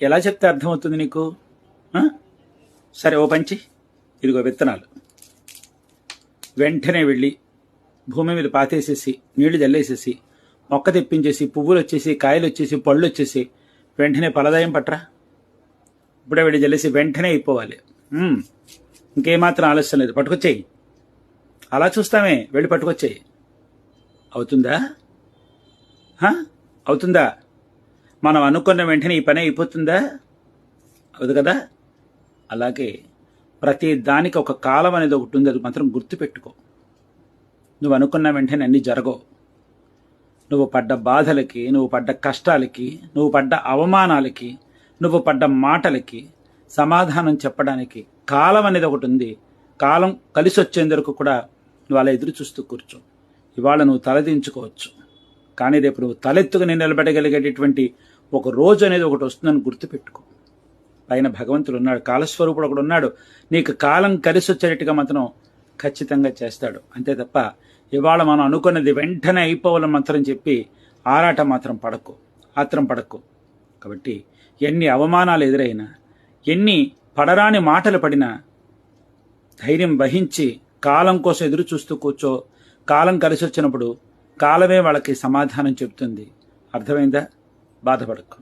ఎలా చెప్తే అర్థమవుతుంది నీకు? సరే, ఓ పంచి, ఇదిగో విత్తనాలు. వెంటనే వెళ్ళి భూమి మీద పాతేసేసి నీళ్లు జల్లేసేసి మొక్క తెప్పించేసి పువ్వులు వచ్చేసి కాయలు వచ్చేసి పళ్ళు వచ్చేసి వెంటనే ఫలదాయం పట్రా. ఇప్పుడే వెళ్ళి జల్లేసి వెంటనే అయిపోవాలి. ఇంకేమాత్రం ఆలస్యం లేదు, పట్టుకొచ్చేయి. అలా చూస్తామే, వెళ్ళి పట్టుకొచ్చేయి. అవుతుందా? అవుతుందా? మనం అనుకున్న వెంటనే ఈ పని అయిపోతుందా? అవుదు కదా. అలాగే ప్రతి దానికి ఒక కాలం అనేది ఒకటి ఉంది, అది మాత్రం గుర్తుపెట్టుకో. నువ్వు అనుకున్న వెంటనే అన్నీ జరగవు. నువ్వు పడ్డ బాధలకి, నువ్వు పడ్డ కష్టాలకి, నువ్వు పడ్డ అవమానాలకి, నువ్వు పడ్డ మాటలకి సమాధానం చెప్పడానికి కాలం అనేది ఒకటి ఉంది. కాలం కలిసి వచ్చేందుకు కూడా నువ్వు అలా ఎదురు చూస్తూ కూర్చో. ఇవాళ నువ్వు తలదించుకోవచ్చు, కానీ రేపు నువ్వు తలెత్తుకుని నిలబడగలిగేటటువంటి ఒక రోజు అనేది ఒకటి వస్తుందని గుర్తుపెట్టుకో. పైన భగవంతుడు ఉన్నాడు, కాలస్వరూపుడు ఒకడు ఉన్నాడు. నీకు కాలం కలిసి వచ్చేటట్టుగా మాత్రం ఖచ్చితంగా చేస్తాడు. అంతే తప్ప ఇవాళ మనం అనుకున్నది వెంటనే అయిపోవాలని మాత్రం చెప్పి ఆరాట మాత్రం పడకు, ఆత్రం పడకు. కాబట్టి ఎన్ని అవమానాలు ఎదురైనా, ఎన్ని పడరాని మాటలు పడినా ధైర్యం వహించి కాలం కోసం ఎదురు చూస్తూ కూర్చో. కాలం కలిసి వచ్చినప్పుడు కాలమే వాళ్ళకి సమాధానం చెప్తుంది. అర్థమైందా? బాధపడకు.